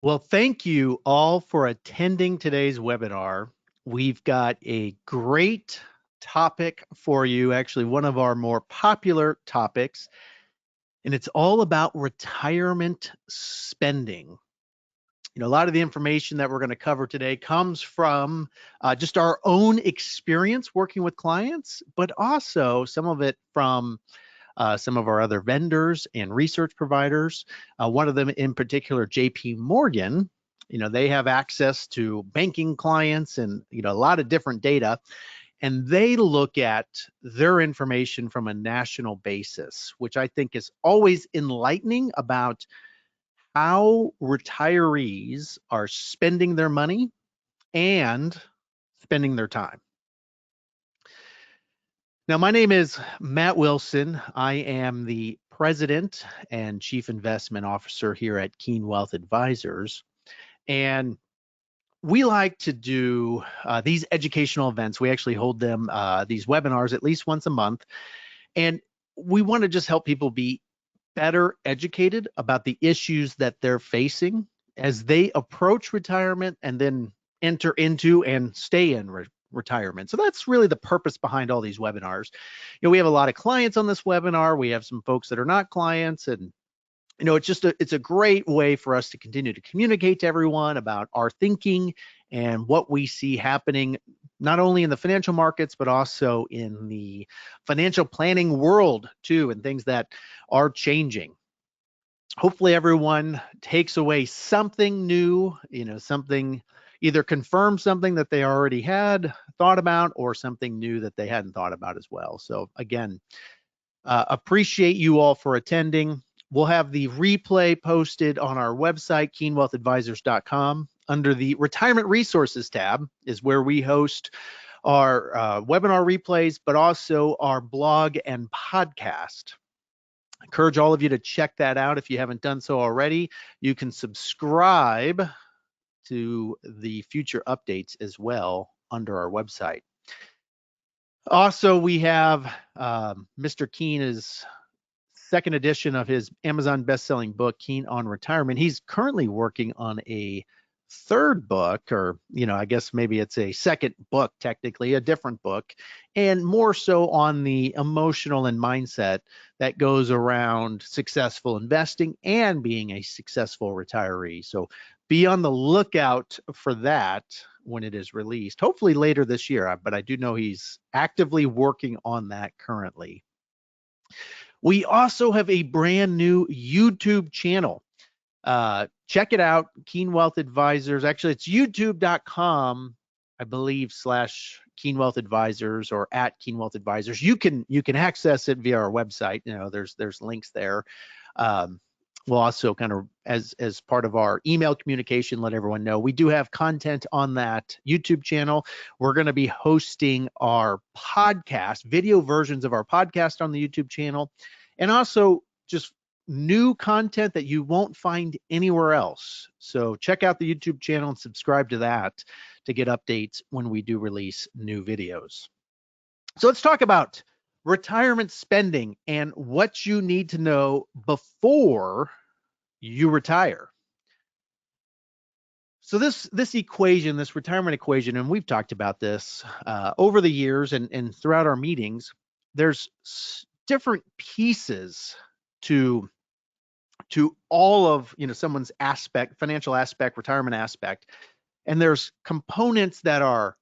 Well, thank you all for attending today's webinar. We've got a great topic for you, actually one of our more popular topics, and it's all about retirement spending. A lot of the information that we're going to cover today comes from just our own experience working with clients, but also some of it from some of our other vendors and research providers. One of them in particular, JP Morgan, they have access to banking clients and, a lot of different data, and they look at their information from a national basis, which I think is always enlightening about how retirees are spending their money and spending their time. Now, my name is Matt Wilson. I am the president and chief investment officer here at Keen Wealth Advisors. And we like to do these educational events. We actually hold them, these webinars, at least once a month. And we want to just help people be better educated about the issues that they're facing as they approach retirement and then enter into and stay in retirement. So that's really the purpose behind all these webinars. We have a lot of clients on this webinar. We have some folks that are not clients, and it's a great way for us to continue to communicate to everyone about our thinking and what we see happening, not only in the financial markets, but also in the financial planning world too, and things that are changing. Hopefully everyone takes away something new, something, either confirm something that they already had thought about or something new that they hadn't thought about as well. So again, appreciate you all for attending. We'll have the replay posted on our website, keenwealthadvisors.com. Under the Retirement Resources tab is where we host our webinar replays, but also our blog and podcast. I encourage all of you to check that out if you haven't done so already. You can subscribe to the future updates as well under our website. Also, we have Mr. Keen's second edition of his Amazon best-selling book, Keen on Retirement. He's currently working on a third book, or I guess maybe it's a second book, technically a different book, and more so on the emotional and mindset that goes around successful investing and being a successful retiree. So be on the lookout for that when it is released, hopefully later this year, but I do know he's actively working on that currently. We also have a brand new YouTube channel. Check it out, Keen Wealth Advisors. Actually, it's youtube.com, I believe, /Keen Wealth Advisors or @Keen Wealth Advisors. You can access it via our website. There's links there. We'll also kind of, as part of our email communication, let everyone know we do have content on that YouTube channel. We're going to be hosting our podcast, video versions of our podcast on the YouTube channel, and also just new content that you won't find anywhere else. So check out the YouTube channel and subscribe to that to get updates when we do release new videos. So let's talk about retirement spending and what you need to know before you retire. So this equation, this retirement equation, and we've talked about this over the years and throughout our meetings, there's different pieces to all of someone's aspect, financial aspect, retirement aspect, and there's components that are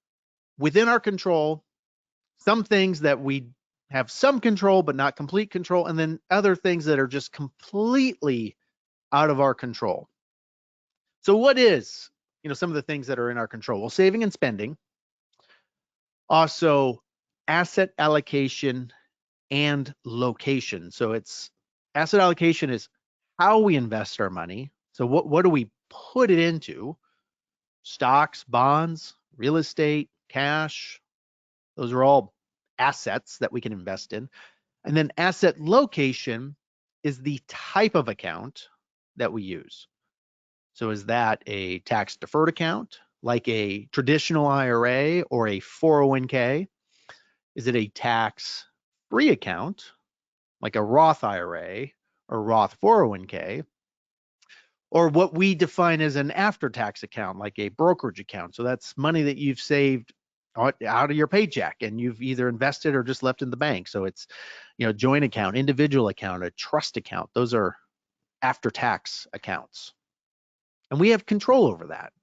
within our control, some things that we have some control but not complete control, and then other things that are just completely out of our control. So what is some of the things that are in our control? Well, saving and spending, also asset allocation and location. So it's asset allocation is how we invest our money. So what do we put it into? Stocks, bonds, real estate, cash. Those are all assets that we can invest in. And then asset location is the type of account that we use. So is that a tax deferred account, like a traditional IRA or a 401k? Is it a tax free account, like a Roth IRA or Roth 401k? or what we define as an after-tax account, like a brokerage account. So that's money that you've saved out of your paycheck and you've either invested or just left in the bank. So it's, joint account, individual account, a trust account. Those are after-tax accounts. And we have control over that.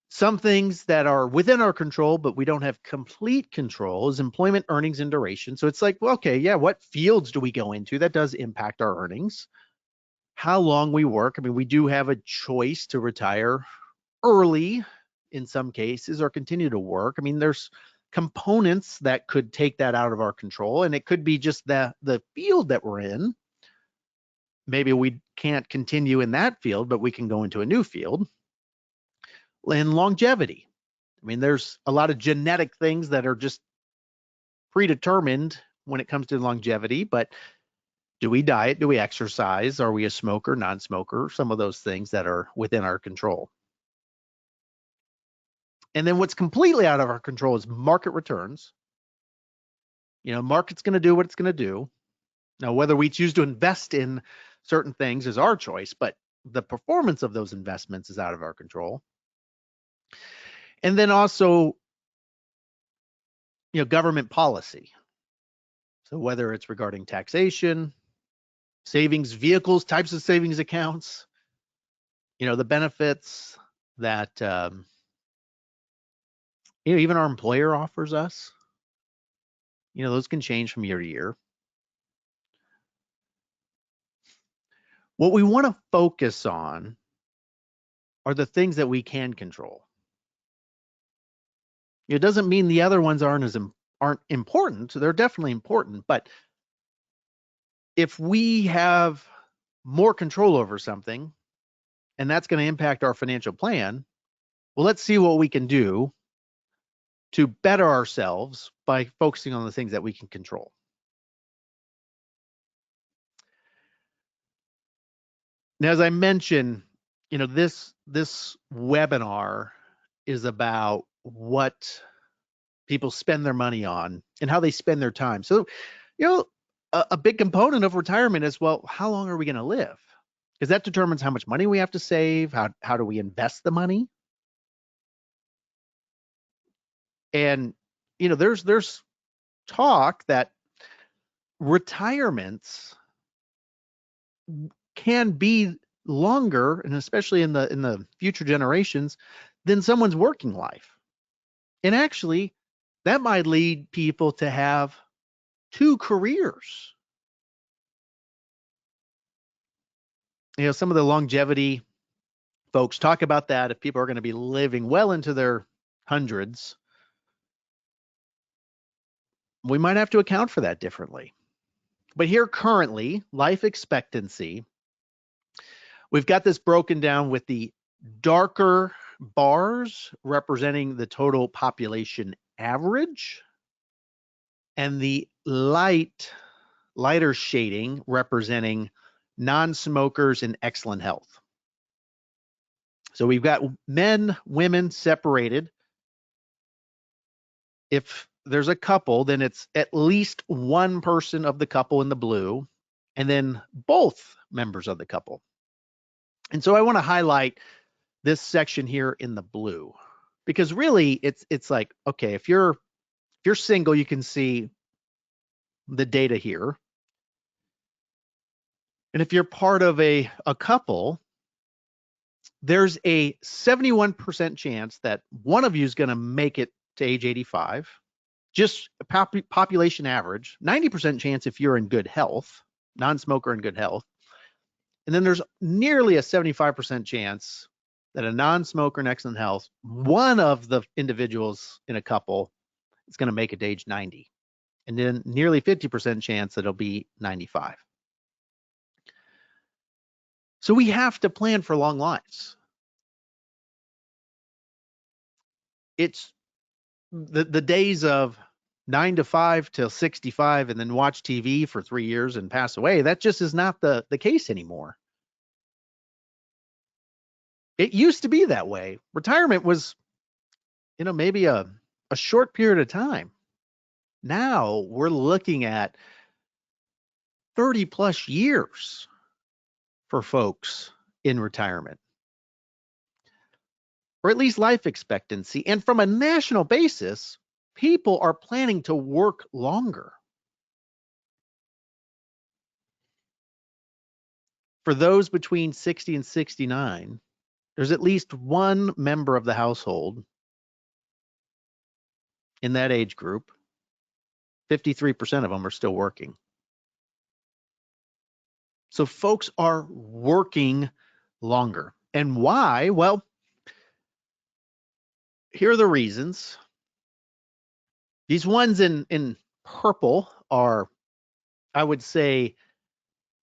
Some things that are within our control, but we don't have complete control, is employment, earnings, and duration. So it's like, well, okay, yeah, what fields do we go into? That does impact our earnings. How long we work. I mean, we do have a choice to retire early in some cases or continue to work. I mean, there's components that could take that out of our control, and it could be just the field that we're in. Maybe we can't continue in that field, but we can go into a new field. And longevity. I mean, there's a lot of genetic things that are just predetermined when it comes to longevity, but do we diet? Do we exercise? Are we a smoker, non-smoker? Some of those things that are within our control. And then what's completely out of our control is market returns. Market's going to do what it's going to do. Now, whether we choose to invest in certain things is our choice, but the performance of those investments is out of our control. And then also, government policy. So whether it's regarding taxation, savings vehicles, types of savings accounts, the benefits that even our employer offers us, those can change from year to year. What we want to focus on are the things that we can control. It doesn't mean the other ones aren't important. They're definitely important, but if we have more control over something and that's going to impact our financial plan, well, let's see what we can do to better ourselves by focusing on the things that we can control. Now, as I mentioned, this webinar is about what people spend their money on and how they spend their time. So, a big component of retirement is, well, how long are we going to live? Because that determines how much money we have to save. How do we invest the money? And there's talk that retirements can be longer, and especially in the future generations, than someone's working life. And actually, that might lead people to have 2 careers. Some of the longevity folks talk about that. If people are going to be living well into their hundreds, we might have to account for that differently. But here currently, life expectancy, we've got this broken down with the darker bars representing the total population average and the lighter shading representing non-smokers in excellent health. So we've got men, women separated. If there's a couple, then it's at least one person of the couple in the blue, and then both members of the couple. And so I want to highlight this section here in the blue, because really it's like, okay, if you're single, you can see the data here. And if you're part of a couple, there's a 71% chance that one of you is going to make it to age 85. Just population average, 90% chance if you're in good health, non-smoker in good health. And then there's nearly a 75% chance that a non-smoker in excellent health, one of the individuals in a couple is going to make it to age 90. And then nearly 50% chance that it'll be 95. So we have to plan for long lives. It's the days of 9 to 5 till 65 and then watch TV for 3 years and pass away. That just is not the case anymore. It used to be that way. Retirement was, maybe a short period of time. Now we're looking at 30 plus years for folks in retirement, or at least life expectancy. And from a national basis, people are planning to work longer. For those between 60 and 69, there's at least one member of the household in that age group. 53% of them are still working. So folks are working longer. And why? Well, here are the reasons. These ones in purple are, I would say,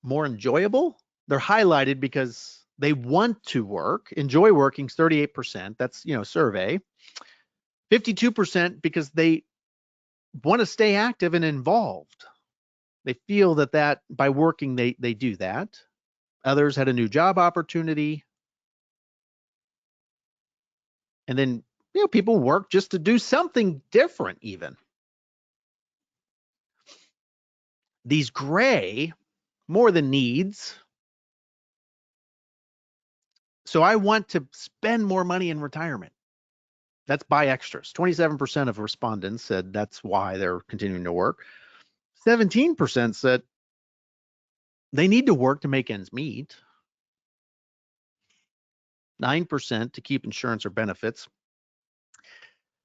more enjoyable. They're highlighted because they want to work. Enjoy working is 38%. That's, survey. 52% because they want to stay active and involved. They feel that by working, they do that. Others had a new job opportunity. And then, people work just to do something different even. These gray, more than needs. So I want to spend more money in retirement. That's buy extras. 27% of respondents said that's why they're continuing to work. 17% said they need to work to make ends meet. 9% to keep insurance or benefits.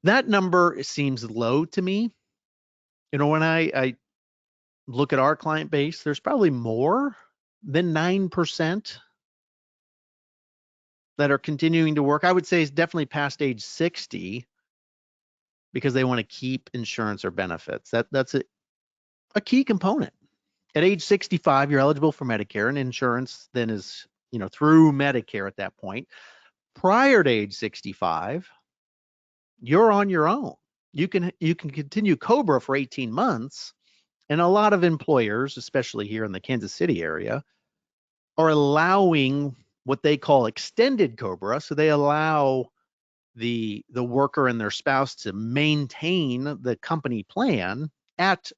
That number seems low to me. When I look at our client base, there's probably more than 9% that are continuing to work. I would say it's definitely past age 60 because they want to keep insurance or benefits. That's a key component. At age 65, you're eligible for Medicare, and insurance then is, through Medicare at that point. Prior to age 65, you're on your own. You can continue COBRA for 18 months, and a lot of employers, especially here in the Kansas City area, are allowing what they call extended COBRA. So they allow the worker and their spouse to maintain the company plan at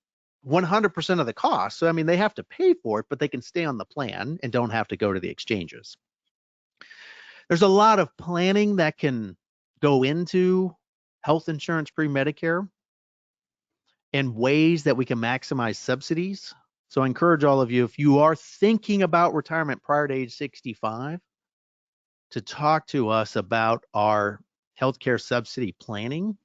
100% of the cost. So, they have to pay for it, but they can stay on the plan and don't have to go to the exchanges. There's a lot of planning that can go into health insurance pre-Medicare and ways that we can maximize subsidies. So I encourage all of you, if you are thinking about retirement prior to age 65, to talk to us about our healthcare subsidy planning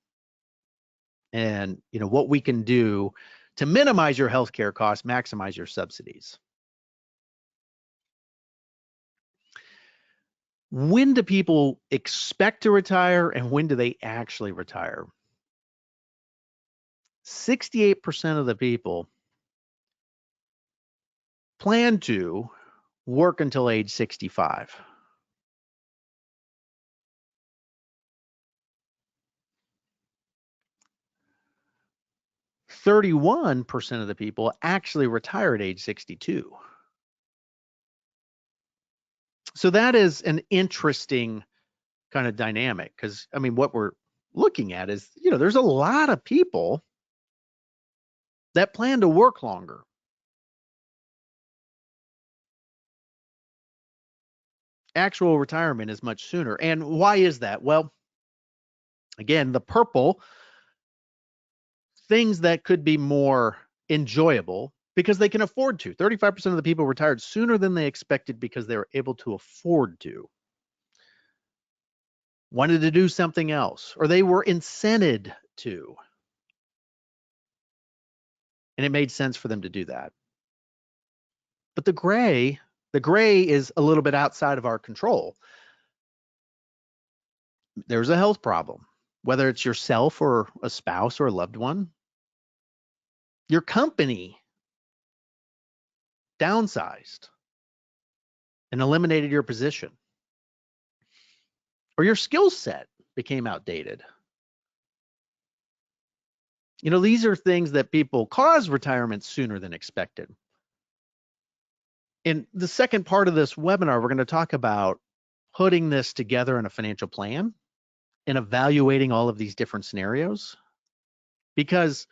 and what we can do to minimize your healthcare costs, maximize your subsidies. When do people expect to retire and when do they actually retire? 68% of the people plan to work until age 65. %31% of the people actually retire at age 62. So that is an interesting kind of dynamic because, what we're looking at is, there's a lot of people that plan to work longer. Actual retirement is much sooner. And why is that? Well, again, the purple, things that could be more enjoyable because they can afford to. 35% of the people retired sooner than they expected because they were able to afford to. Wanted to do something else, or they were incented to. And it made sense for them to do that. But the gray is a little bit outside of our control. There's a health problem, whether it's yourself or a spouse or a loved one. Your company downsized and eliminated your position, or your skill set became outdated. These are things that people cause retirement sooner than expected. In the second part of this webinar, we're going to talk about putting this together in a financial plan and evaluating all of these different scenarios. Because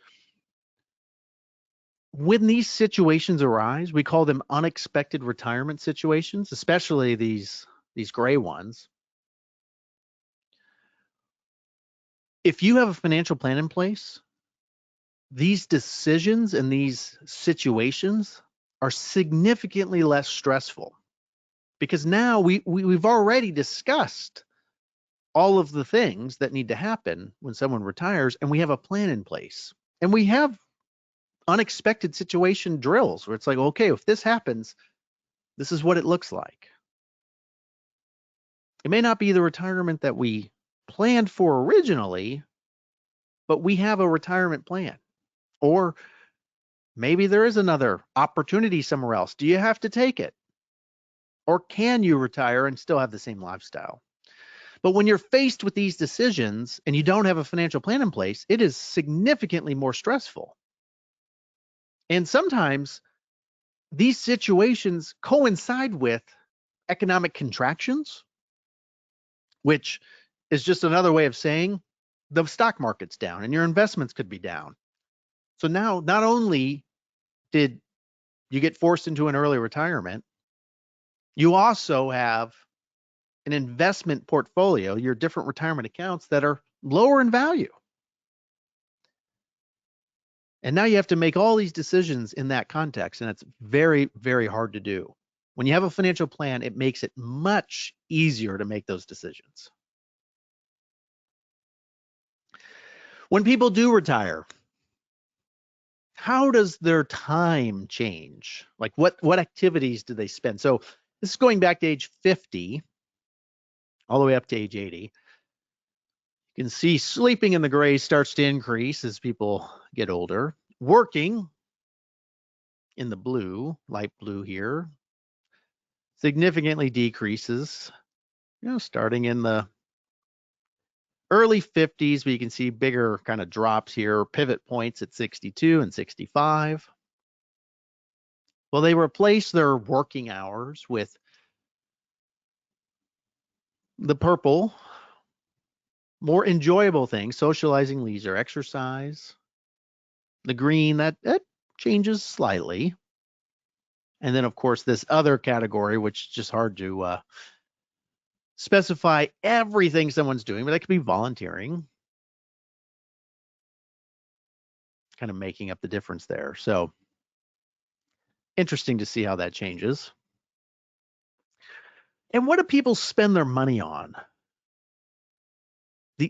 when these situations arise, we call them unexpected retirement situations, especially these these gray ones. If you have a financial plan in place, these decisions and these situations are significantly less stressful because now we've already discussed all of the things that need to happen when someone retires, and we have a plan in place. And we have unexpected situation drills where it's like, okay, if this happens, this is what it looks like. It may not be the retirement that we planned for originally, but we have a retirement plan. Or maybe there is another opportunity somewhere else. Do you have to take it? Or can you retire and still have the same lifestyle? But when you're faced with these decisions and you don't have a financial plan in place, it is significantly more stressful. And sometimes these situations coincide with economic contractions, which is just another way of saying the stock market's down and your investments could be down. So now not only did you get forced into an early retirement, you also have an investment portfolio, your different retirement accounts that are lower in value. And now you have to make all these decisions in that context, and it's very, very hard to do. When you have a financial plan, it makes it much easier to make those decisions. When people do retire, how does their time change? Like what activities do they spend? So this is going back to age 50 all the way up to age 80. You can see sleeping in the gray starts to increase as people get older. Working in the blue, light blue here, significantly decreases, starting in the early 50s, but you can see bigger kind of drops here, pivot points at 62 and 65. Well, they replace their working hours with the purple, more enjoyable things, socializing, leisure, exercise. The green, that changes slightly. And then, of course, this other category, which is just hard to specify everything someone's doing, but that could be volunteering, kind of making up the difference there. So interesting to see how that changes. And what do people spend their money on?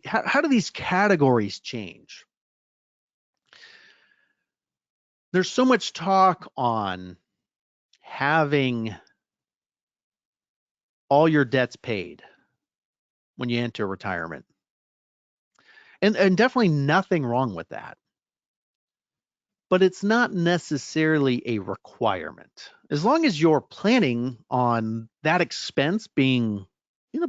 How do these categories change? There's so much talk on having all your debts paid when you enter retirement. And definitely nothing wrong with that. But it's not necessarily a requirement. As long as you're planning on that expense being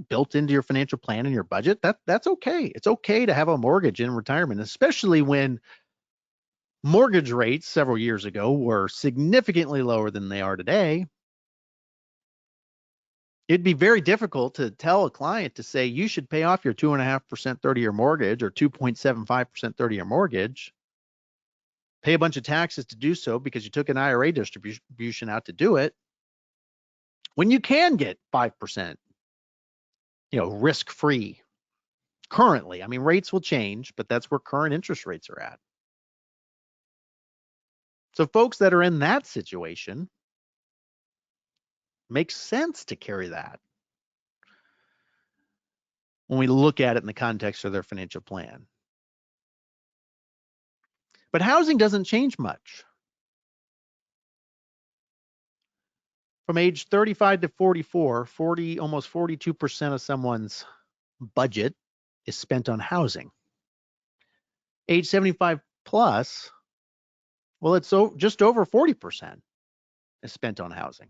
built into your financial plan and your budget, that's okay. It's okay to have a mortgage in retirement, especially when mortgage rates several years ago were significantly lower than they are today. It'd be very difficult to tell a client to say you should pay off your 2.5% 30-year mortgage or 2.75% 30-year mortgage, pay a bunch of taxes to do so because you took an IRA distribution out to do it, when you can get 5%, risk-free currently. I mean, rates will change, but that's where current interest rates are at. So folks that are in that situation, makes sense to carry that when we look at it in the context of their financial plan. But housing doesn't change much. From age 35 to 44, almost 42% of someone's budget is spent on housing. Age 75 plus, well, it's just over 40% is spent on housing.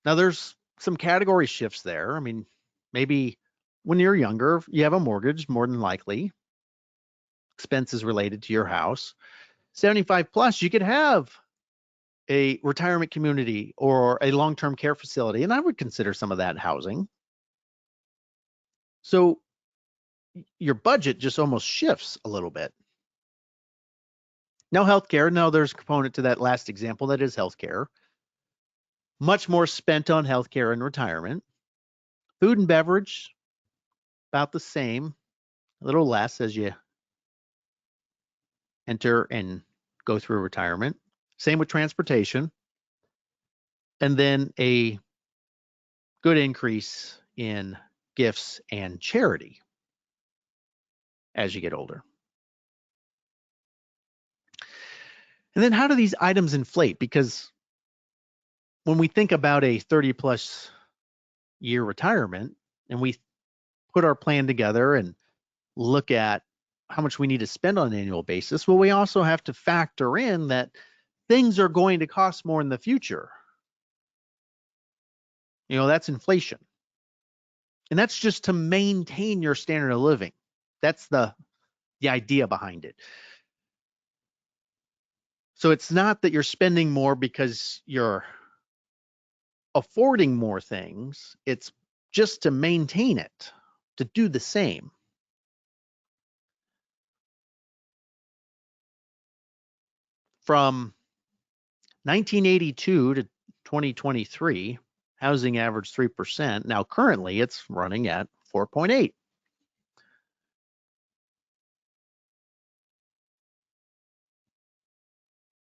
Now, there's some category shifts there. I mean, maybe when you're younger, you have a mortgage, more than likely, expenses related to your house. 75 plus, you could have a retirement community or a long-term care facility, and I would consider some of that housing. So your budget just almost shifts a little bit. No healthcare. No, there's a component to that last example that is healthcare. Much more spent on healthcare and retirement. Food and beverage, about the same, a little less as you enter and go through retirement. Same with transportation. And then a good increase in gifts and charity as you get older. And then how do these items inflate? Because when we think about a 30 plus year retirement and we put our plan together and look at how much we need to spend on an annual basis, well, we also have to factor in that things are going to cost more in the future. That's inflation. And that's just to maintain your standard of living. That's the idea behind it. So it's not that you're spending more because you're affording more things. It's just to maintain it, to do the same. From 1982 to 2023, housing averaged 3%. Now currently it's running at 4.8.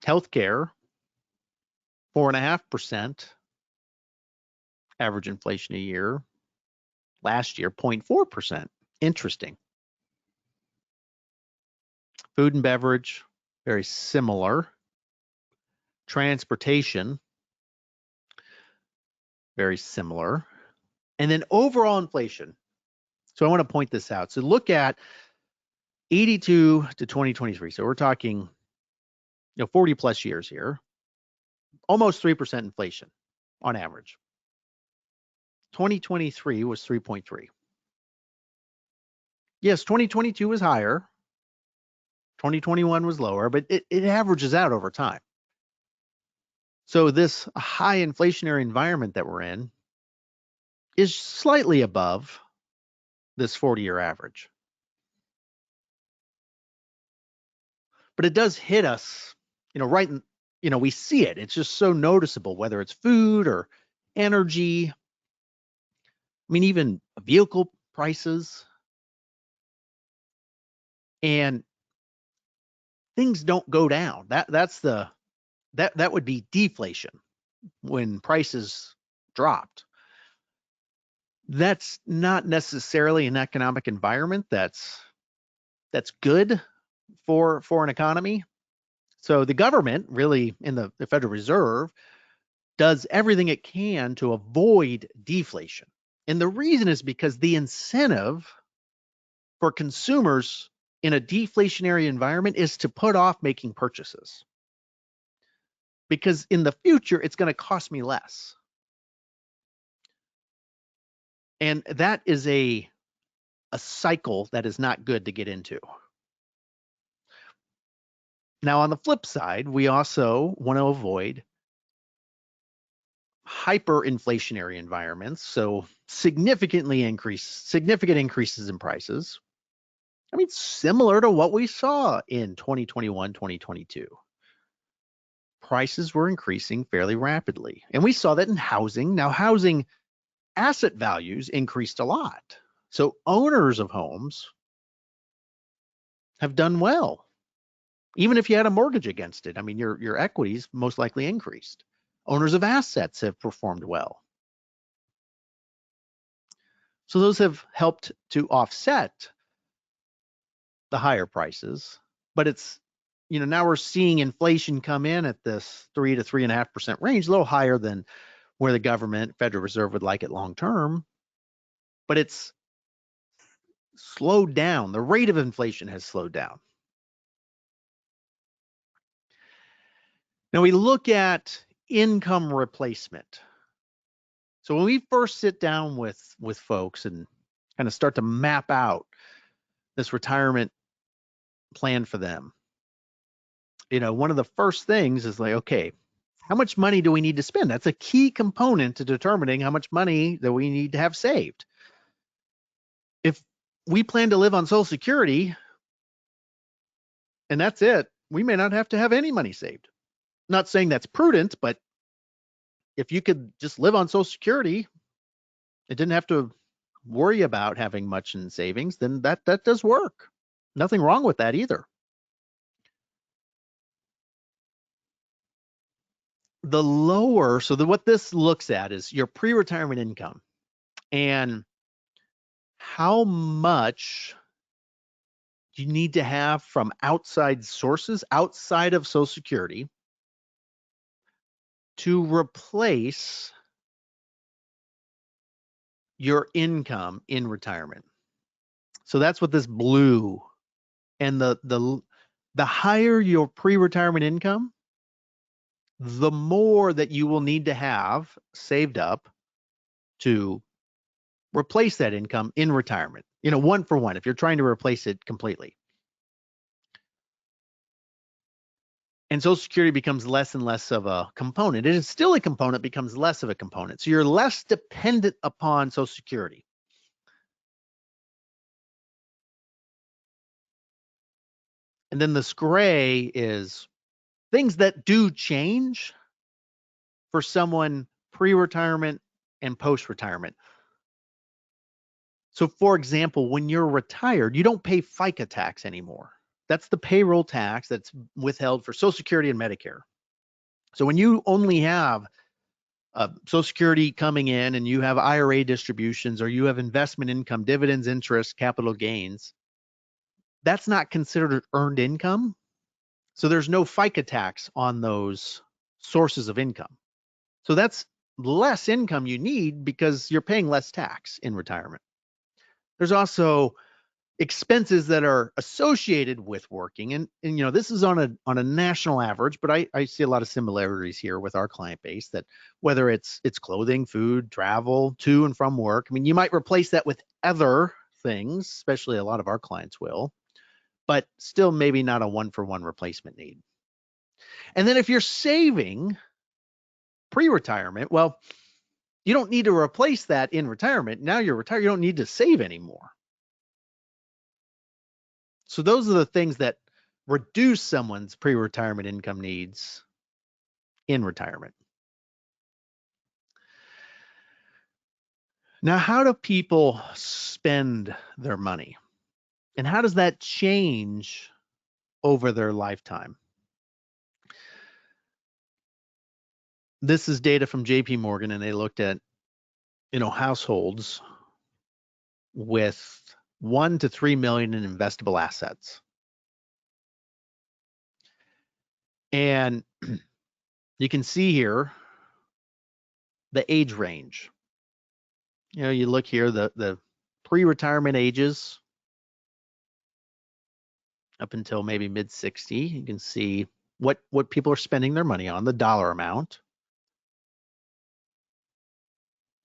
Healthcare, 4.5% average inflation a year. Last year, 0.4%. Interesting. Food and beverage, very similar. Transportation, very similar. And then overall inflation. So I want to point this out. So look at 82 to 2023. So we're talking 40 plus years here. Almost 3% inflation on average. 2023 was 3.3. Yes, 2022 was higher. 2021 was lower, but it averages out over time. So this high inflationary environment that we're in is slightly above this 40-year average. But it does hit us, right in, we see it. It's just so noticeable, whether it's food or energy. I mean, even vehicle prices. And things don't go down. That would be deflation when prices dropped. That's not necessarily an economic environment that's good for an economy. So the government, really, in the Federal Reserve, does everything it can to avoid deflation. And the reason is because the incentive for consumers in a deflationary environment is to put off making purchases. Because in the future, it's going to cost me less. And that is a cycle that is not good to get into. Now, on the flip side, we also want to avoid hyperinflationary environments, so significant increases in prices. I mean, similar to what we saw in 2021, 2022. Prices were increasing fairly rapidly. And we saw that in housing. Now, housing asset values increased a lot. So owners of homes have done well. Even if you had a mortgage against it, I mean, your equities most likely increased. Owners of assets have performed well. So those have helped to offset the higher prices, but it's, now we're seeing inflation come in at this 3 to 3.5% range, a little higher than where the government, Federal Reserve, would like it long term, but it's slowed down. The rate of inflation has slowed down. Now we look at income replacement. So when we first sit down with folks and kind of start to map out this retirement plan for them, one of the first things is like, okay, how much money do we need to spend? That's a key component to determining how much money that we need to have saved. If we plan to live on Social Security and that's it, we may not have to have any money saved. Not saying that's prudent, but if you could just live on Social Security, it didn't have to worry about having much in savings, then that does work. Nothing wrong with that either. The lower, so what this looks at is your pre-retirement income and how much you need to have from outside sources outside of Social Security to replace your income in retirement. So that's what this blue, and the higher your pre-retirement income, the more that you will need to have saved up to replace that income in retirement. One for one, if you're trying to replace it completely. And Social Security becomes less and less of a component. It is still a component, becomes less of a component. So you're less dependent upon Social Security. And then this gray is things that do change for someone pre-retirement and post-retirement. So for example, when you're retired, you don't pay FICA tax anymore. That's the payroll tax that's withheld for Social Security and Medicare. So when you only have Social Security coming in and you have IRA distributions or you have investment income, dividends, interest, capital gains, that's not considered earned income. So there's no FICA tax on those sources of income. So that's less income you need because you're paying less tax in retirement. There's also expenses that are associated with working, and this is on a national average, but I see a lot of similarities here with our client base, that whether it's clothing, food, travel to and from work. I mean, you might replace that with other things, especially a lot of our clients will, but still maybe not a one-for-one replacement need. And then if you're saving pre-retirement, well, you don't need to replace that in retirement. Now you're retired, you don't need to save anymore. So those are the things that reduce someone's pre-retirement income needs in retirement. Now, how do people spend their money? And how does that change over their lifetime? This is data from JP Morgan, and they looked at, households with 1 to 3 million in investable assets. And you can see here the age range. You look here, the pre-retirement ages up until maybe mid 60. You can see what people are spending their money on, the dollar amount,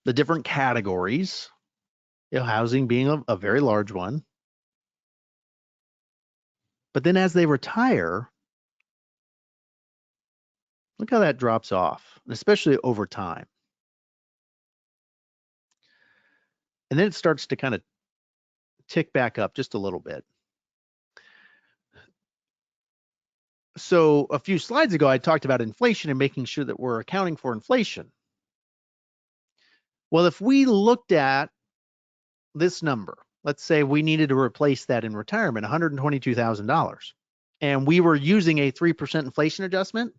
the different categories, housing being a very large one. But then as they retire, look how that drops off, especially over time. And then it starts to kind of tick back up just a little bit. So a few slides ago, I talked about inflation and making sure that we're accounting for inflation. Well, if we looked at this number, let's say we needed to replace that in retirement, $122,000, and we were using a 3% inflation adjustment,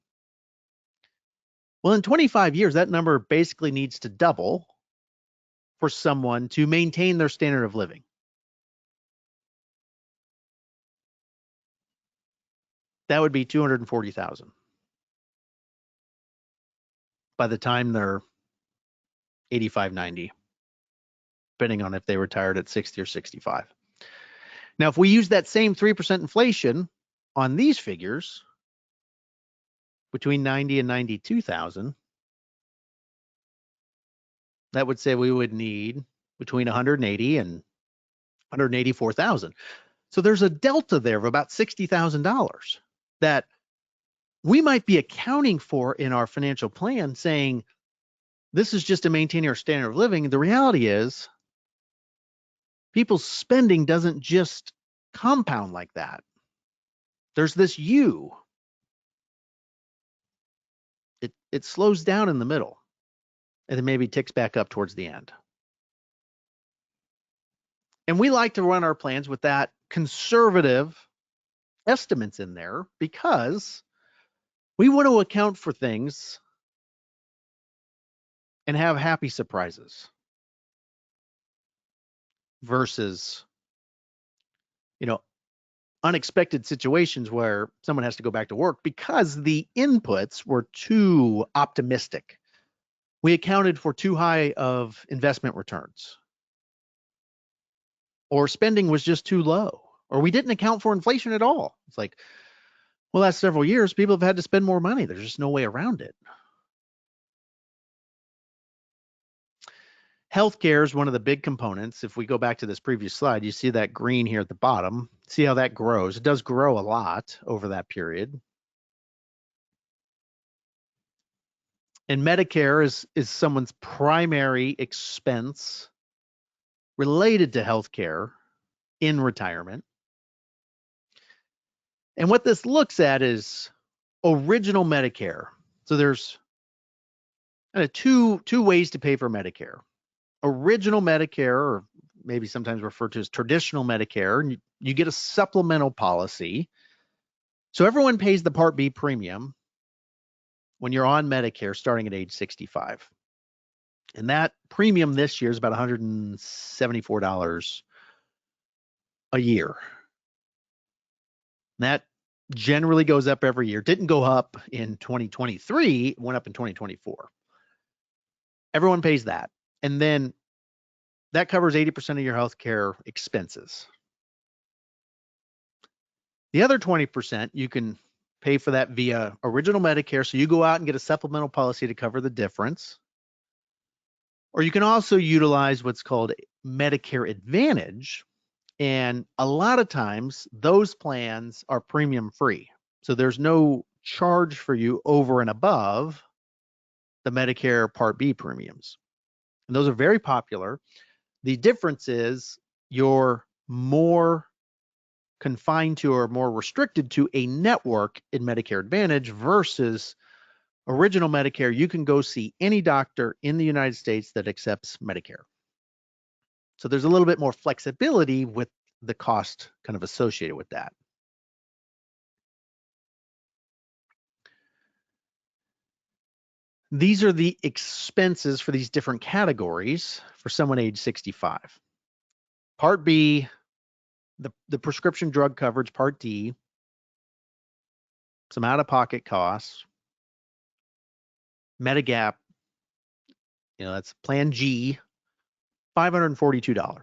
well, in 25 years, that number basically needs to double for someone to maintain their standard of living. That would be 240,000 by the time they're 85, 90, depending on if they retired at 60 or 65. Now, if we use that same 3% inflation on these figures, between 90 and 92,000, that would say we would need between 180 and 184,000. So there's a delta there of about $60,000 that we might be accounting for in our financial plan, saying this is just to maintain our standard of living. The reality is people's spending doesn't just compound like that. There's this U. It slows down in the middle. and then maybe ticks back up towards the end. And we like to run our plans with that conservative estimates in there because we want to account for things and have happy surprises versus, you know, unexpected situations where someone has to go back to work because the inputs were too optimistic. We accounted for too high of investment returns, or spending was just too low, or we didn't account for inflation at all. It's like, well, last several years, people have had to spend more money. There's just no way around it. Healthcare is one of the big components. If we go back to this previous slide, you see that green here at the bottom. See how that grows. It does grow a lot over that period. And Medicare is someone's primary expense related to healthcare in retirement. And what this looks at is original Medicare. So there's kind of two ways to pay for Medicare. Original Medicare, or maybe sometimes referred to as traditional Medicare, and you get a supplemental policy. So everyone pays the Part B premium when you're on Medicare starting at age 65. And that premium this year is about $174 a year. And that generally goes up every year. Didn't go up in 2023, went up in 2024. Everyone pays that. And then that covers 80% of your healthcare expenses. The other 20%, you can pay for that via original Medicare. So you go out and get a supplemental policy to cover the difference. Or you can also utilize what's called Medicare Advantage. And a lot of times those plans are premium free. So there's no charge for you over and above the Medicare Part B premiums. And those are very popular. The difference is you're more confined to or more restricted to a network in Medicare Advantage versus original Medicare. You can go see any doctor in the United States that accepts Medicare. So there's a little bit more flexibility with the cost kind of associated with that. These are the expenses for these different categories for someone age 65. Part B, the prescription drug coverage. Part D, some out-of-pocket costs. Medigap, that's Plan G, $542.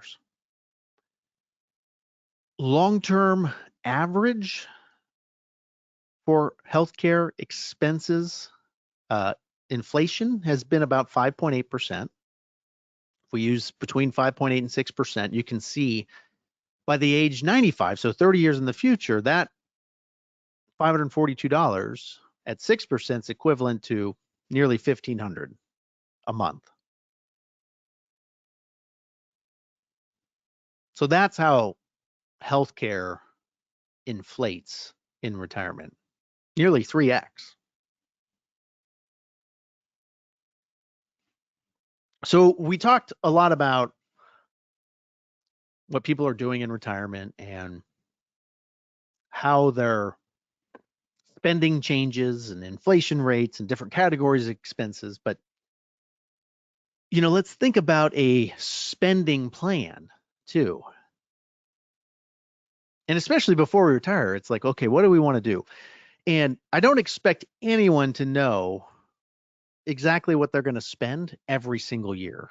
Long-term average for healthcare expenses, inflation has been about 5.8%. If we use between 5.8 and 6%, you can see by the age 95, so 30 years in the future, that $542 at 6% is equivalent to nearly $1,500 a month. So that's how healthcare inflates in retirement, nearly 3x. So we talked a lot about what people are doing in retirement and how their spending changes and inflation rates and different categories of expenses. But, let's think about a spending plan too. And especially before we retire, it's like, okay, what do we want to do? And I don't expect anyone to know exactly what they're going to spend every single year.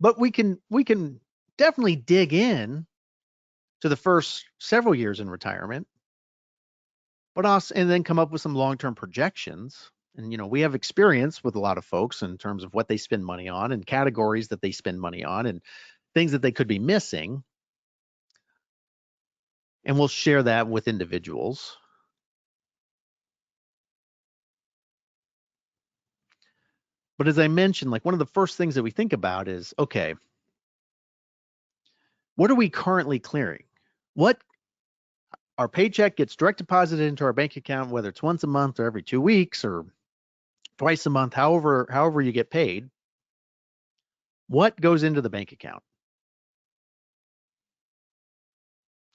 But we can definitely dig in to the first several years in retirement, but also, and then come up with some long-term projections. And, we have experience with a lot of folks in terms of what they spend money on and categories that they spend money on and things that they could be missing. And we'll share that with individuals. But as I mentioned, like one of the first things that we think about is, okay, what are we currently clearing? What our paycheck gets direct deposited into our bank account, whether it's once a month or every 2 weeks or twice a month, however you get paid. what goes into the bank account?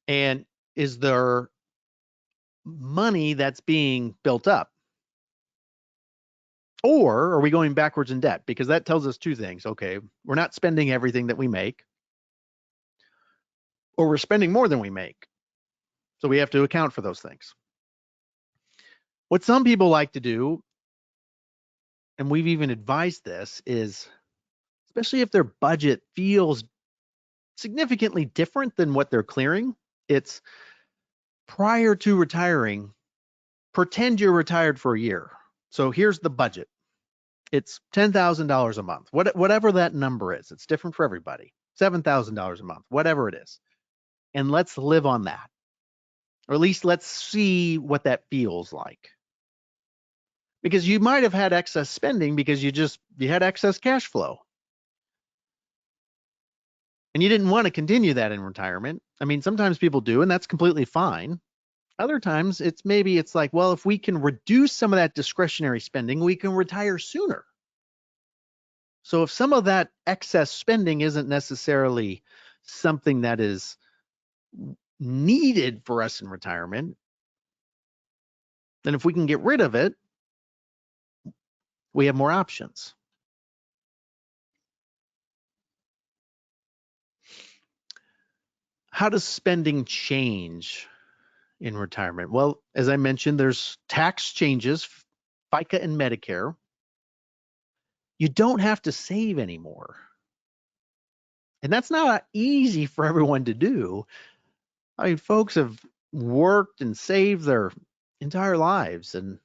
And is there money that's being built up? Or are we going backwards in debt? Because that tells us two things. Okay, we're not spending everything that we make, or we're spending more than we make. So we have to account for those things. What some people like to do, and we've even advised this, is especially if their budget feels significantly different than what they're clearing, it's prior to retiring, pretend you're retired for a year. So here's the budget. It's $10,000 a month, whatever that number is. It's different for everybody. $7,000 a month, whatever it is. And let's live on that. Or at least let's see what that feels like. Because you might have had excess spending because you had excess cash flow. And you didn't want to continue that in retirement. I mean, sometimes people do, and that's completely fine. Other times it's like, well, if we can reduce some of that discretionary spending, we can retire sooner. So if some of that excess spending isn't necessarily something that is needed for us in retirement, then if we can get rid of it, we have more options. How does spending change in retirement? Well, as I mentioned, there's tax changes, FICA and Medicare. You don't have to save anymore. And that's not easy for everyone to do. I mean, folks have worked and saved their entire lives, and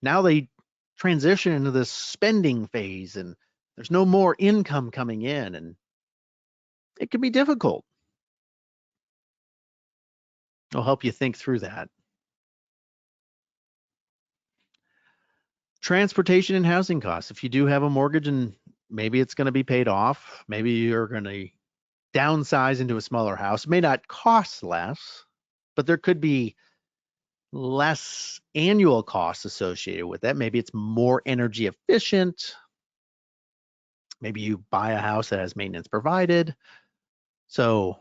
now they transition into this spending phase, and there's no more income coming in, and it can be difficult. I'll help you think through that. Transportation and housing costs. If you do have a mortgage and maybe it's going to be paid off, maybe you're going to downsize into a smaller house. It may not cost less, but there could be less annual costs associated with that. Maybe it's more energy efficient. Maybe you buy a house that has maintenance provided. So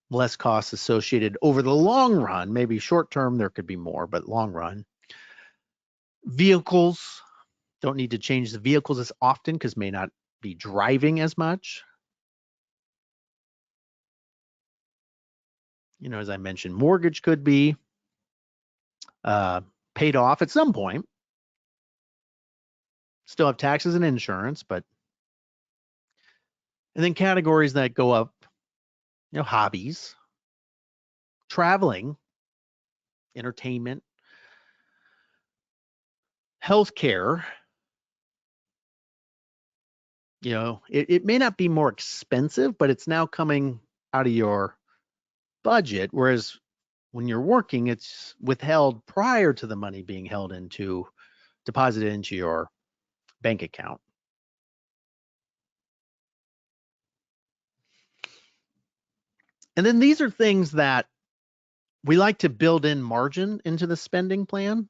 less costs associated over the long run. Maybe short term, there could be more, but long run. Vehicles, don't need to change the vehicles as often because may not be driving as much. You know, as I mentioned, mortgage could be paid off at some point. Still have taxes and insurance, but and then categories that go up, you know, hobbies, traveling, entertainment, healthcare. You know, it may not be more expensive, but it's now coming out of your budget. Whereas when you're working, it's withheld prior to the money being deposited into your bank account. And then these are things that we like to build in margin into the spending plan.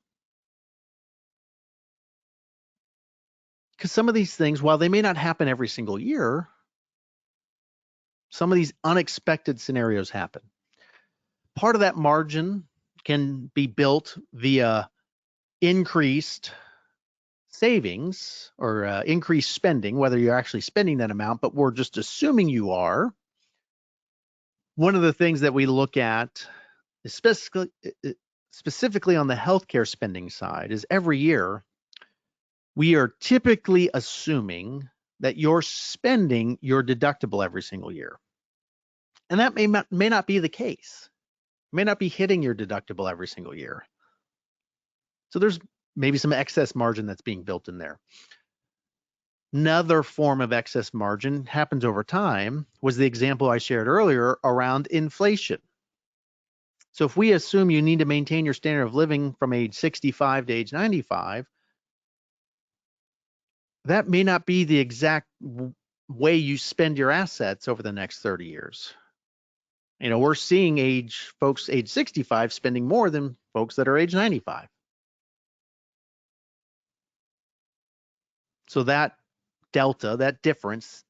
Because some of these things, while they may not happen every single year, some of these unexpected scenarios happen. Part of that margin can be built via increased savings or increased spending, whether you're actually spending that amount, but we're just assuming you are. One of the things that we look at, specifically on the healthcare spending side, is every year we are typically assuming that you're spending your deductible every single year. And that may not be the case. You may not be hitting your deductible every single year. So there's maybe some excess margin that's being built in there. Another form of excess margin happens over time was the example I shared earlier around inflation. So if we assume you need to maintain your standard of living from age 65 to age 95, that may not be the exact way you spend your assets over the next 30 years. You know, we're seeing folks age 65 spending more than folks that are age 95. So that delta, that difference,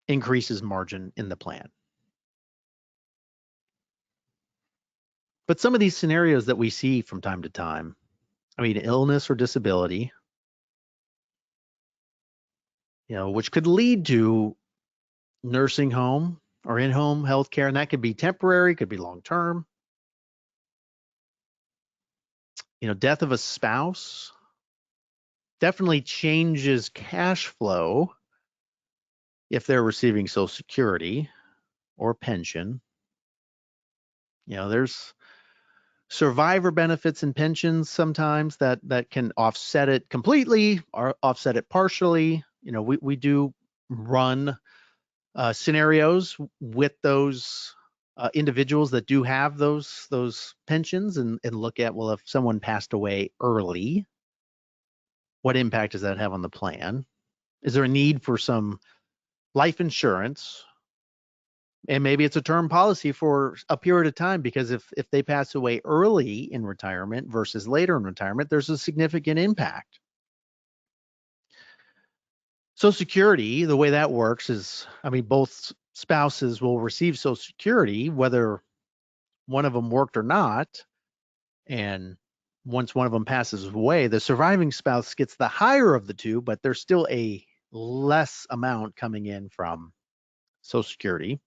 increases margin in the plan. But some of these scenarios that we see from time to time, I mean, illness or disability, which could lead to nursing home or in-home healthcare, and that could be temporary, could be long-term. Death of a spouse definitely changes cash flow if they're receiving Social Security or pension. There's survivor benefits and pensions sometimes that can offset it completely or offset it partially. We do run scenarios with those individuals that do have those pensions and look at, well, if someone passed away early, what impact does that have on the plan? Is there a need for some life insurance? And maybe it's a term policy for a period of time, because if they pass away early in retirement versus later in retirement, there's a significant impact. Social Security, the way that works is, both spouses will receive Social Security whether one of them worked or not. And once one of them passes away, the surviving spouse gets the higher of the two, but there's still a less amount coming in from Social Security.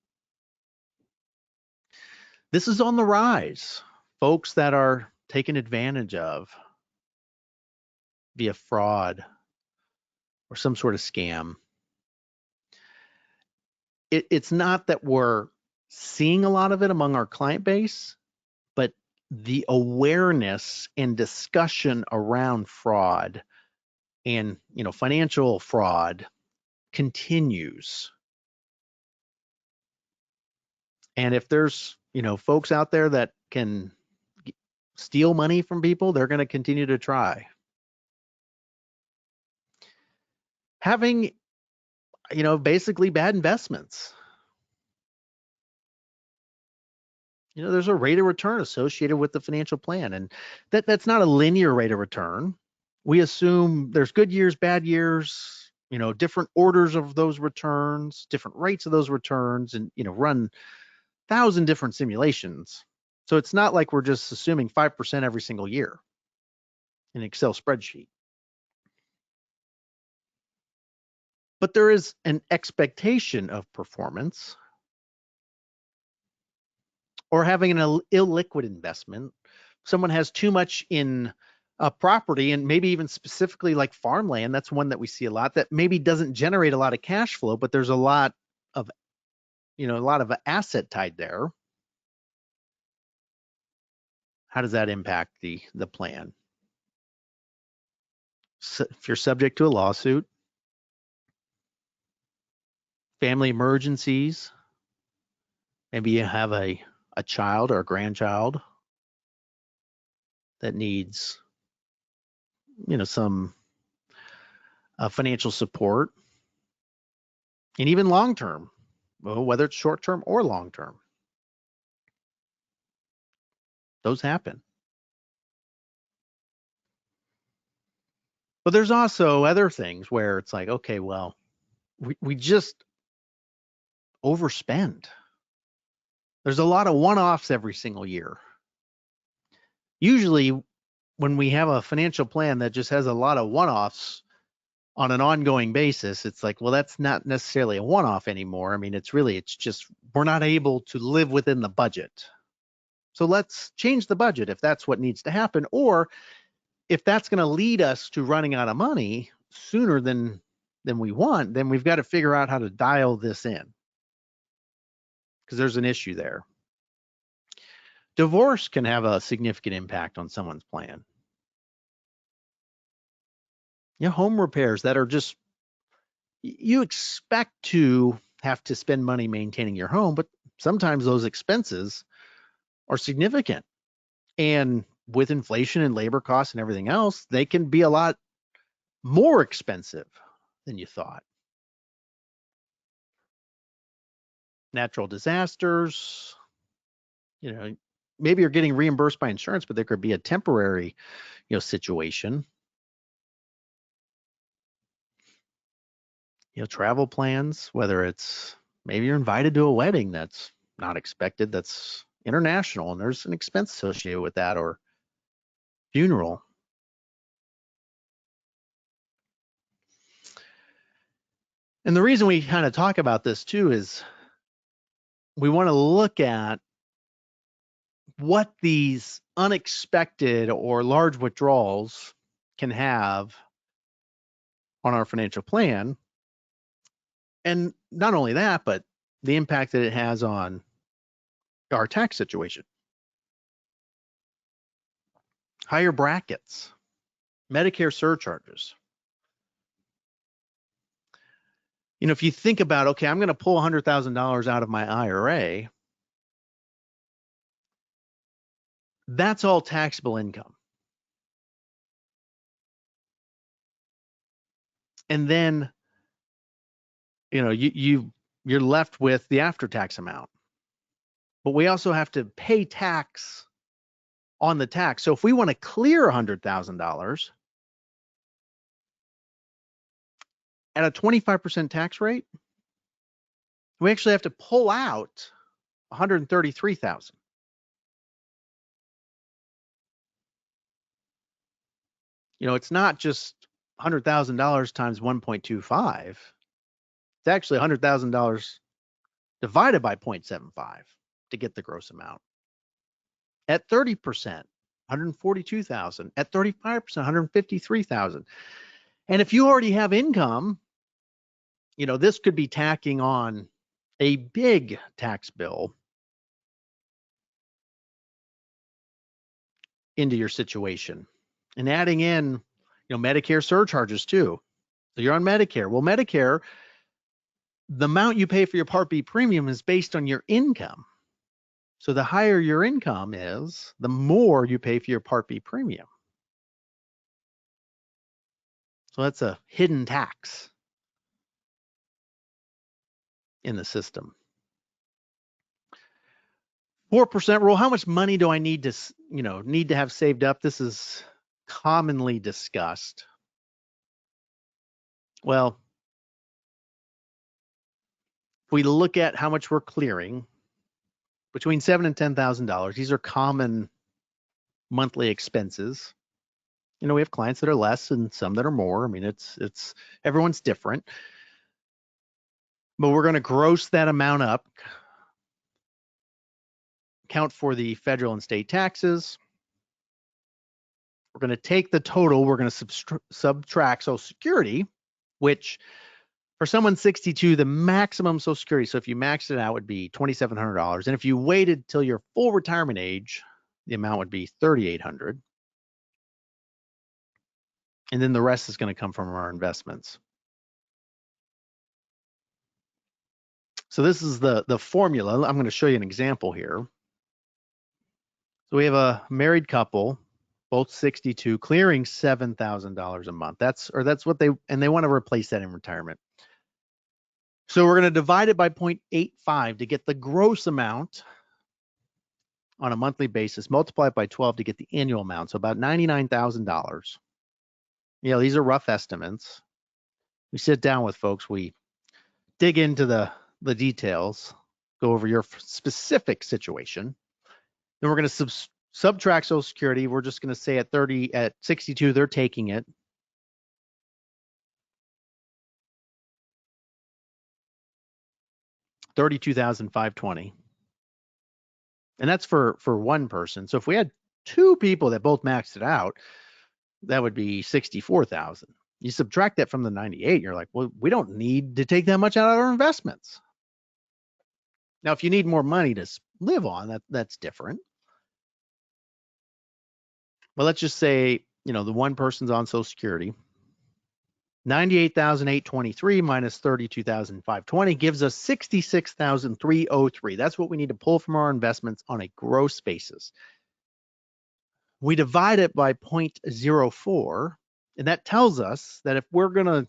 This is on the rise. Folks that are taken advantage of via fraud or some sort of scam. It's not that we're seeing a lot of it among our client base, but the awareness and discussion around fraud and financial fraud continues. And if there's folks out there that can steal money from people, they're going to continue to try. Having basically bad investments. There's a rate of return associated with the financial plan, and that's not a linear rate of return. We assume there's good years, bad years, different orders of those returns, different rates of those returns, and run 1,000 different simulations. So it's not like we're just assuming 5% every single year in an Excel spreadsheet. But there is an expectation of performance. Or having an illiquid investment. Someone has too much in a property, and maybe even specifically like farmland. That's one that we see a lot, that maybe doesn't generate a lot of cash flow, but there's a lot of asset tied there. How does that impact the plan? So if you're subject to a lawsuit, family emergencies, maybe you have a child or a grandchild that needs some financial support, and even long term, whether it's short term or long term, those happen. But there's also other things where it's like, okay, well, we just overspend. There's a lot of one-offs every single year. Usually when we have a financial plan that just has a lot of one-offs on an ongoing basis, it's like, well, that's not necessarily a one-off anymore. It's just we're not able to live within the budget. So let's change the budget if that's what needs to happen, or if that's going to lead us to running out of money sooner than we want, then we've got to figure out how to dial this in, because there's an issue there. Divorce can have a significant impact on someone's plan. Home repairs that are just, you expect to have to spend money maintaining your home, but sometimes those expenses are significant. And with inflation and labor costs and everything else, they can be a lot more expensive than you thought. Natural disasters, maybe you're getting reimbursed by insurance, but there could be a temporary, situation. travel plans, whether it's maybe you're invited to a wedding that's not expected, that's international, and there's an expense associated with that, or funeral. And the reason we kind of talk about this too is we want to look at what these unexpected or large withdrawals can have on our financial plan. And not only that, but the impact that it has on our tax situation. Higher brackets, Medicare surcharges. If you think about, okay, I'm going to pull $100,000 out of my IRA, that's all taxable income. And then, you're left with the after-tax amount. But we also have to pay tax on the tax. So if we want to clear $100,000 at a 25% tax rate, we actually have to pull out $133,000. It's not just $100,000 times 1.25. It's actually $100,000 divided by 0.75 to get the gross amount. At 30%, 142,000. At 35%, 153,000. And if you already have income, this could be tacking on a big tax bill into your situation and adding in, Medicare surcharges too. So you're on Medicare. Well, Medicare, the amount you pay for your Part B premium is based on your income. So the higher your income is, the more you pay for your Part B premium. So that's a hidden tax in the system. 4% rule. How much money do I need to have saved up? This is commonly discussed. Well, if we look at how much we're clearing, between $7,000 and $10,000, these are common monthly expenses. We have clients that are less and some that are more. I mean, it's everyone's different. But we're going to gross that amount up, count for the federal and state taxes. We're going to take the total, we're going to subtract Social Security, which for someone 62, the maximum Social Security, so if you maxed it out, would be $2,700. And if you waited till your full retirement age, the amount would be $3,800. And then the rest is going to come from our investments. So this is the formula. I'm going to show you an example here. So we have a married couple, both 62, clearing $7,000 a month. That's what they want to replace that in retirement. So we're going to divide it by 0.85 to get the gross amount on a monthly basis, multiply it by 12 to get the annual amount. So about $99,000. These are rough estimates. We sit down with folks, we dig into the details, go over your specific situation. Then we're going to subtract Social Security. We're just going to say at 62, they're taking it. $32,520. And that's for one person. So if we had two people that both maxed it out, that would be 64,000. You subtract that from the 98, you're like, well, we don't need to take that much out of our investments. Now, if you need more money to live on, that's different. But let's just say, the one person's on Social Security. 98,823 minus 32,520 gives us 66,303. That's what we need to pull from our investments on a gross basis. We divide it by 0.04, and that tells us that if we're going to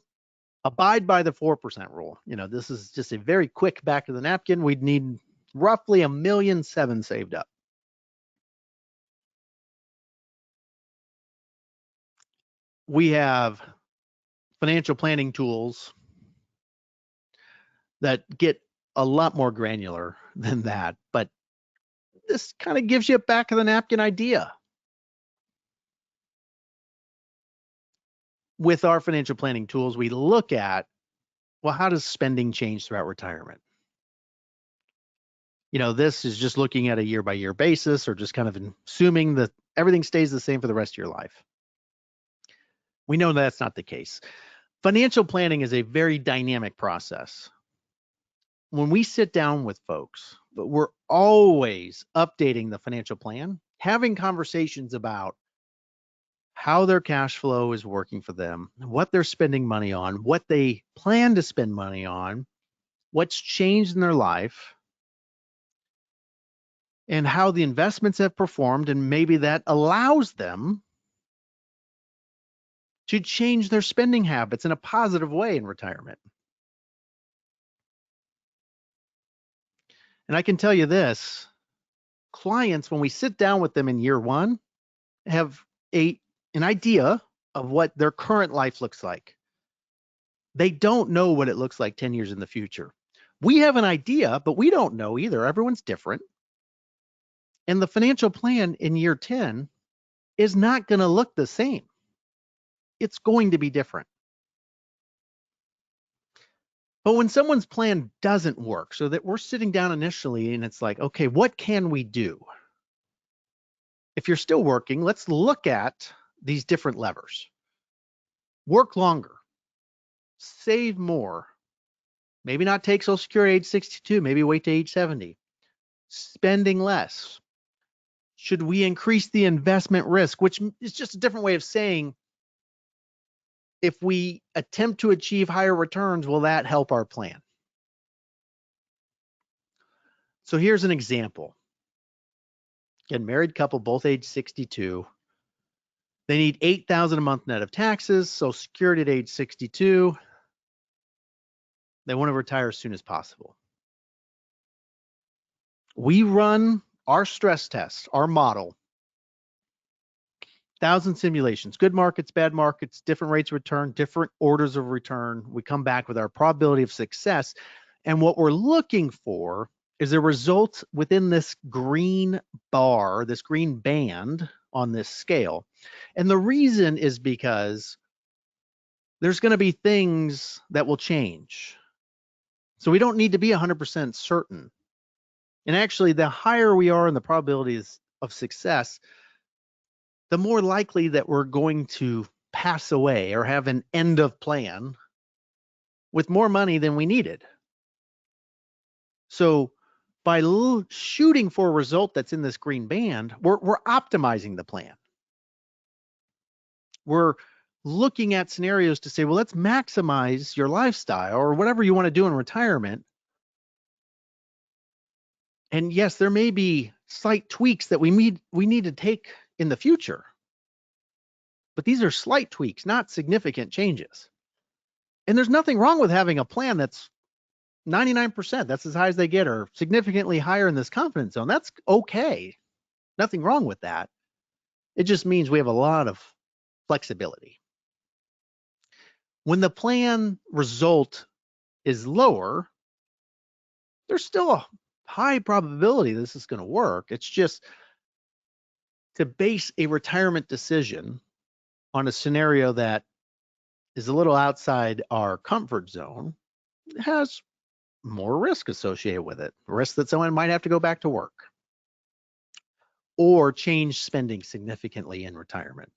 abide by the 4% rule, this is just a very quick back of the napkin, we'd need roughly $1.7 million saved up. We have financial planning tools that get a lot more granular than that, but this kind of gives you a back of the napkin idea. With our financial planning tools, we look at, well, how does spending change throughout retirement? This is just looking at a year by year basis or just kind of assuming that everything stays the same for the rest of your life. We know that's not the case. Financial planning is a very dynamic process. When we sit down with folks, we're always updating the financial plan, having conversations about how their cash flow is working for them, what they're spending money on, what they plan to spend money on, what's changed in their life, and how the investments have performed, and maybe that allows them to change their spending habits in a positive way in retirement. And I can tell you this, clients, when we sit down with them in year one, have an idea of what their current life looks like. They don't know what it looks like 10 years in the future. We have an idea, but we don't know either. Everyone's different. And the financial plan in year 10 is not going to look the same. It's going to be different. But when someone's plan doesn't work, so that we're sitting down initially and it's like, okay, what can we do? If you're still working, let's look at these different levers. Work longer, save more, maybe not take Social Security age 62, maybe wait to age 70. Spending less. Should we increase the investment risk, which is just a different way of saying, if we attempt to achieve higher returns, will that help our plan? So here's an example. Again, married couple, both age 62. They need $8,000 a month net of taxes, Social Security at age 62. They want to retire as soon as possible. We run our stress test, our model, 1,000 simulations, good markets, bad markets, different rates of return, different orders of return. We come back with our probability of success. And what we're looking for is a result within this green bar, this green band on this scale. And the reason is because there's going to be things that will change. So we don't need to be 100% certain. And actually, the higher we are in the probabilities of success, the more likely that we're going to pass away or have an end of plan with more money than we needed. So by shooting for a result that's in this green band, we're optimizing the plan. We're looking at scenarios to say, well, let's maximize your lifestyle or whatever you want to do in retirement. And yes, there may be slight tweaks that we need to take in the future. But these are slight tweaks, not significant changes. And there's nothing wrong with having a plan that's 99%, that's as high as they get, or significantly higher in this confidence zone. That's okay. Nothing wrong with that. It just means we have a lot of flexibility. When the plan result is lower, there's still a high probability this is going to work. It's just to base a retirement decision on a scenario that is a little outside our comfort zone, it has more risk associated with it. Risk that someone might have to go back to work or change spending significantly in retirement.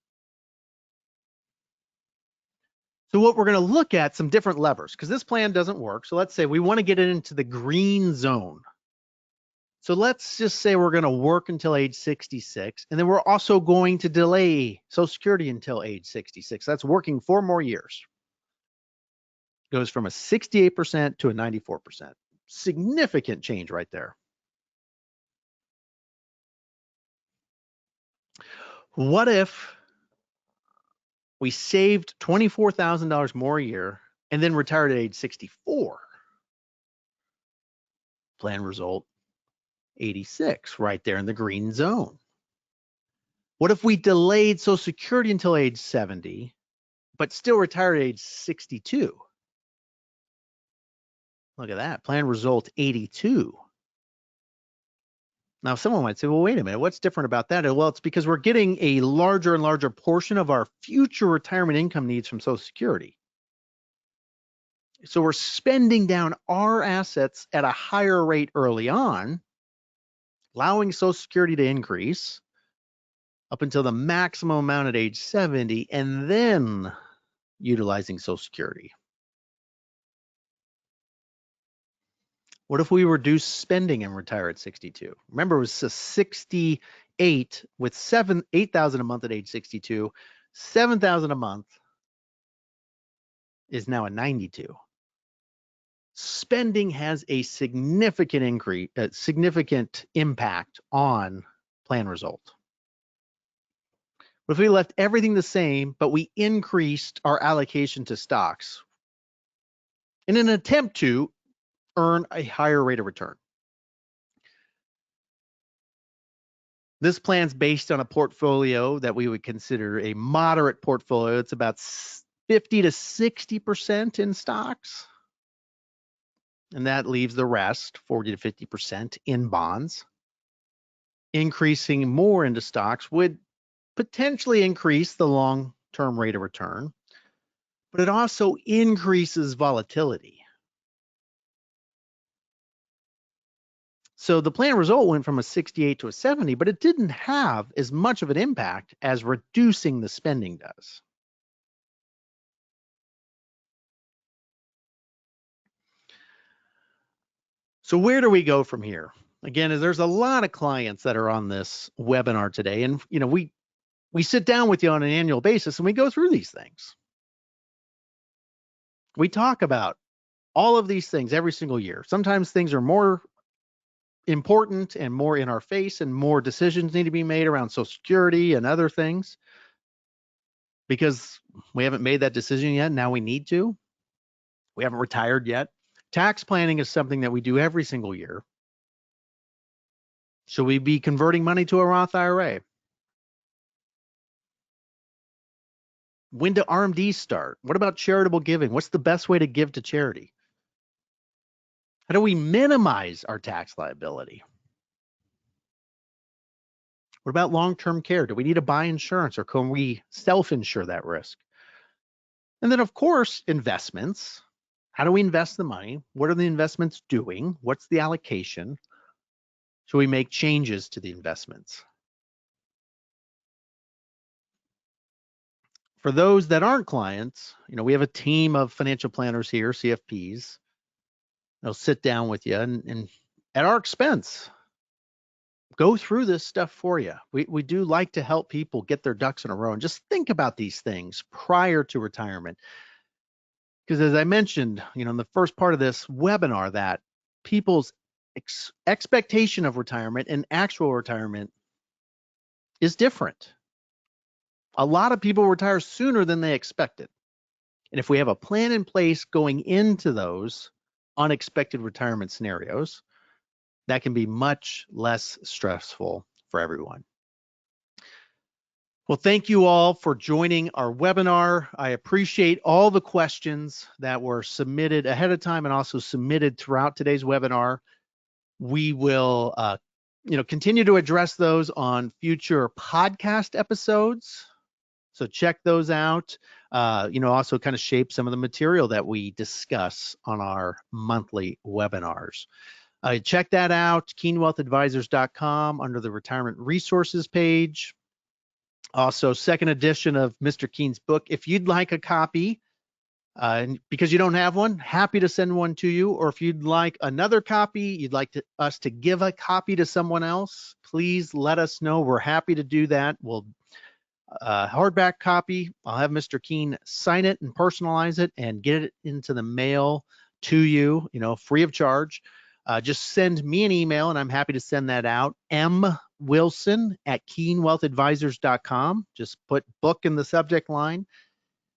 So what we're going to look at some different levers because this plan doesn't work. So let's say we want to get it into the green zone. So let's just say we're going to work until age 66, and then we're also going to delay Social Security until age 66. That's working 4 more years. Goes from a 68% to a 94%. Significant change right there. What if we saved $24,000 more a year and then retired at age 64? Plan result, 86, right there in the green zone. What if we delayed Social Security until age 70, but still retired at age 62? Look at that. Plan result 82. Now, someone might say, well, wait a minute, what's different about that? Well, it's because we're getting a larger and larger portion of our future retirement income needs from Social Security. So we're spending down our assets at a higher rate early on, allowing Social Security to increase up until the maximum amount at age 70, and then utilizing Social Security. What if we reduce spending and retire at 62? Remember, it was a 68 with 8,000 a month at age 62, 7,000 a month is now a 92. Spending has a significant increase, a significant impact on plan result. What if we left everything the same, but we increased our allocation to stocks in an attempt to earn a higher rate of return? This plan's based on a portfolio that we would consider a moderate portfolio. It's about 50 to 60% in stocks. And that leaves the rest, 40 to 50% in bonds. Increasing more into stocks would potentially increase the long-term rate of return, but it also increases volatility. So the plan result went from a 68 to a 70, but it didn't have as much of an impact as reducing the spending does. So where do we go from here? Again, there's a lot of clients that are on this webinar today, and we sit down with you on an annual basis and we go through these things. We talk about all of these things every single year. Sometimes things are more important and more in our face, and more decisions need to be made around Social Security and other things because we haven't made that decision yet. Now we need to. We haven't retired yet. Tax planning is something that we do every single year. Should we be converting money to a Roth IRA? When do RMDs start? What about charitable giving? What's the best way to give to charity? How do we minimize our tax liability? What about long-term care? Do we need to buy insurance, or can we self-insure that risk? And then, of course, investments. How do we invest the money? What are the investments doing? What's the allocation? Should we make changes to the investments? For those that aren't clients, we have a team of financial planners here, CFPs. They'll sit down with you and at our expense, go through this stuff for you. We do like to help people get their ducks in a row and just think about these things prior to retirement. Because as I mentioned, in the first part of this webinar, that people's expectation of retirement and actual retirement is different. A lot of people retire sooner than they expected. And if we have a plan in place going into those unexpected retirement scenarios, that can be much less stressful for everyone. Well, thank you all for joining our webinar. I appreciate all the questions that were submitted ahead of time and also submitted throughout today's webinar. We will continue to address those on future podcast episodes. So check those out. Also kind of shape some of the material that we discuss on our monthly webinars. Check that out, keenwealthadvisors.com, under the retirement resources page. Also, second edition of Mr. Keen's book. If you'd like a copy, because you don't have one, happy to send one to you. Or if you'd like another copy, you'd like us to give a copy to someone else, please let us know. We're happy to do that. We'll hardback copy. I'll have Mr. Keen sign it and personalize it and get it into the mail to you, free of charge. Just send me an email and I'm happy to send that out. mwilson@keenwealthadvisors.com. Just put book in the subject line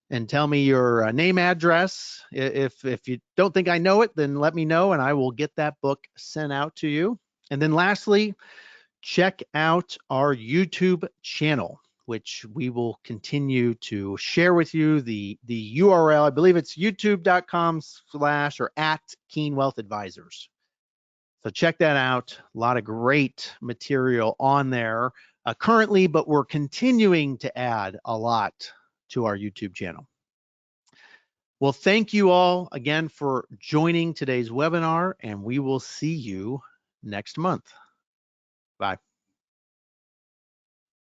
and tell me your name, address. If you don't think I know it, then let me know and I will get that book sent out to you. And then lastly, check out our YouTube channel. which we will continue to share with you. The URL, I believe it's youtube.com/ or at Keen Wealth Advisors. So check that out. A lot of great material on there currently, but we're continuing to add a lot to our YouTube channel. Well, thank you all again for joining today's webinar, and we will see you next month. Bye.